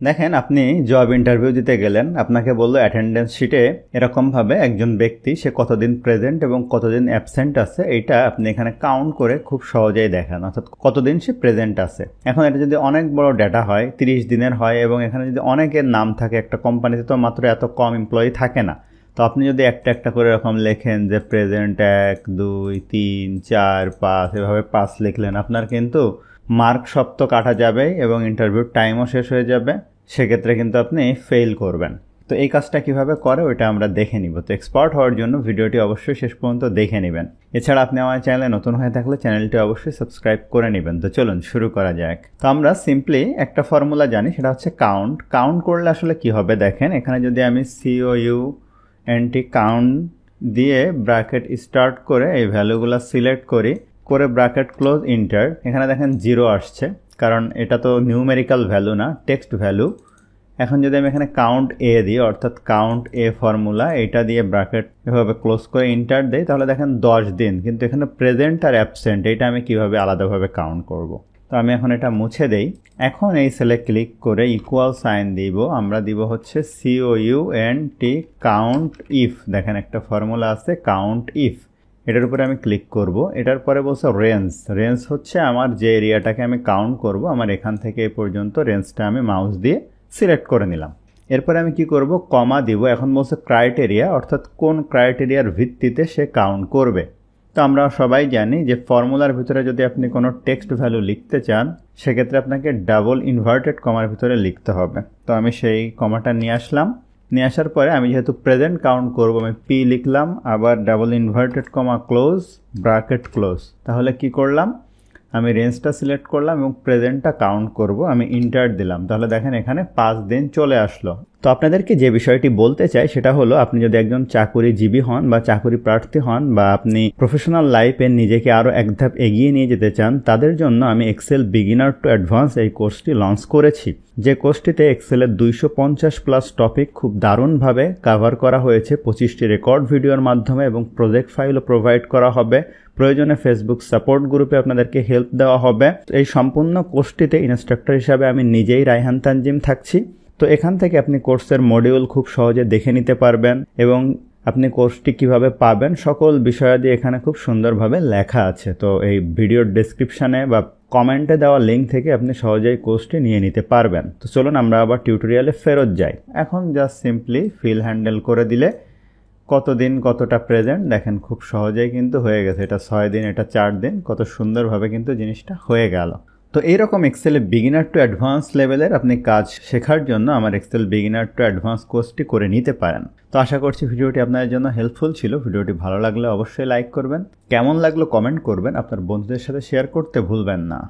দেখেন আপনি job interview দিতে গেলেন, আপনাকে বললো অ্যাটেন্ডেন্স শিটে এরকমভাবে একজন ব্যক্তি সে কতদিন প্রেজেন্ট এবং কতদিন অ্যাবসেন্ট আছে এইটা আপনি এখানে কাউন্ট করে খুব সহজেই দেখান, অর্থাৎ কতদিন সে প্রেজেন্ট আছে। এখন এটা যদি অনেক বড় ডেটা হয়, 30 দিনের হয় এবং এখানে যদি অনেকের নাম থাকে, একটা কোম্পানিতে তো মাত্র এত কম এমপ্লয়ি থাকে না, তো আপনি যদি একটা একটা করে এরকম লেখেন যে প্রেজেন্ট 1 2 3 4 5 এভাবে 5 লিখলেন, আপনার কিন্তু মার্ক সব তো কাটা যাবে এবং ইন্টারভিউর টাইমও শেষ হয়ে যাবে, সেক্ষেত্রে কিন্তু আপনি ফেল করবেন। তো এই কাজটা কিভাবে করে ওইটা আমরা দেখে নিব। তো এক্সপার্ট হওয়ার জন্য ভিডিওটি অবশ্যই শেষ পর্যন্ত দেখে নেবেন। এছাড়া আপনি আমার চ্যানেলে নতুন হয়ে থাকলে চ্যানেলটি অবশ্যই সাবস্ক্রাইব করে নেবেন। তো চলুন শুরু করা যাক। তো আমরা সিম্পলি একটা ফর্মুলা জানি, সেটা হচ্ছে কাউন্ট। কাউন্ট করলে আসলে কি হবে দেখেন, এখানে যদি আমি COUNT কাউন্ট দিয়ে ব্র্যাকেট স্টার্ট করে এই ভ্যালুগুলো সিলেক্ট করে ব্র্যাকেট ক্লোজ ইন্টার, এখানে দেখেন 0 আসছে, কারণ এটা তো নিউমেরিক্যাল ভ্যালু না, টেক্সট ভ্যালু। এখন যদি আমি এখানে কাউন্ট এ দিই, অর্থাৎ কাউন্ট এ ফর্মুলা, এটা দিয়ে ব্র্যাকেট এভাবে ক্লোজ করে ইন্টার দেই, তাহলে দেখেন 10 দিন, কিন্তু এখানে প্রেজেন্ট আর অ্যাবসেন্ট এটা আমি কিভাবে আলাদাভাবে কাউন্ট করব। তো আমি এখন এটা মুছে দেই। এখন এই সেলে ক্লিক করে ইকুয়াল সাইন দিব, আমরা দিব হচ্ছে COUNT কাউন্ট ইফ। দেখেন একটা ফর্মুলা আছে কাউন্ট ইফ, এটার উপরে আমি ক্লিক করব। এটার পরে বলছে রেঞ্জ হচ্ছে আমার যে এরিয়াটাকে আমি কাউন্ট করব, আমার এখান থেকে এই পর্যন্ত রেঞ্জটা আমি মাউস দিয়ে সিলেক্ট করে নিলাম। এরপরে আমি কি করব, কমা দিব। এখন বলছে ক্রাইটেরিয়া, অর্থাৎ কোন ক্রাইটেরিয়ার ভিত্তিতে সে কাউন্ট করবে। তো আমরা সবাই জানি যে ফর্মুলার ভিতরে যদি আপনি কোনো টেক্সট ভ্যালু লিখতে চান, সেক্ষেত্রে আপনাকে ডাবল ইনভার্টেড কমার ভিতরে লিখতে হবে। তো আমি সেই কমাটা নিয়ে আসলাম। নিয়ে আসার পরে আমি যেহেতু প্রেজেন্ট কাউন্ট করব, আমি P লিখলাম, আবার double inverted comma close bracket close. তাহলে কি করলাম, আমি রেঞ্জটা সিলেক্ট করলাম এবং প্রেজেন্টটা কাউন্ট করব, আমি ইন্টার দিলাম। তাহলে দেখেন এখানে 5 দিন চলে আসলো। তো আপনাদেরকে যে বিষয়টি বলতে চাই সেটা হলো, আপনি যদি একজন চাকুরিজীবী হন বা চাকুরি প্রার্থী হন, বা আপনি প্রফেশনাল লাইফে নিজেকে আরও এক ধাপ এগিয়ে নিয়ে যেতে চান, তাদের জন্য আমি এক্সেল বিগিনার টু অ্যাডভান্স এই কোর্সটি লঞ্চ করেছি। যে কোর্সটিতে এক্সেলের 250+ টপিক খুব দারুণভাবে কভার করা হয়েছে 25টি রেকর্ড ভিডিওর মাধ্যমে, এবং প্রজেক্ট ফাইলও প্রোভাইড করা হবে। প্রয়োজনে ফেসবুক সাপোর্ট গ্রুপে আপনাদেরকে হেল্প দেওয়া হবে। এই সম্পূর্ণ কোর্সটিতে ইনস্ট্রাক্টর হিসাবে আমি নিজেই রায়হান তানজিম থাকছি। তো এখান থেকে আপনি কোর্সের মডিউল খুব সহজে দেখে নিতে পারবেন এবং আপনি কোর্সটি কিভাবে পাবেন সকল বিষয়াদি এখানে খুব সুন্দরভাবে লেখা আছে। তো এই ভিডিওর ডেসক্রিপশানে বা কমেন্টে দেওয়া লিঙ্ক থেকে আপনি সহজেই কোর্সটি নিয়ে নিতে পারবেন। তো চলুন আমরা আবার টিউটোরিয়ালে ফেরত যাই। এখন জাস্ট সিম্পলি ফিল হ্যান্ডেল করে দিলে কতদিন কতটা প্রেজেন্ট দেখেন খুব সহজেই কিন্তু হয়ে গেছে। এটা 6 দিন, এটা 4 দিন, কত সুন্দরভাবে কিন্তু জিনিসটা হয়ে গেল। তো এইরকম এক্সেলে বিগিনার টু অ্যাডভান্স লেভেলের আপনি কাজ শেখার জন্য আমার এক্সেল বিগিনার টু অ্যাডভান্স কোর্সটি করে নিতে পারেন। তো আশা করছি ভিডিওটি আপনাদের জন্য হেল্পফুল ছিল। ভিডিওটি ভালো লাগলে অবশ্যই লাইক করবেন, কেমন লাগলো কমেন্ট করবেন, আপনার বন্ধুদের সাথে শেয়ার করতে ভুলবেন না।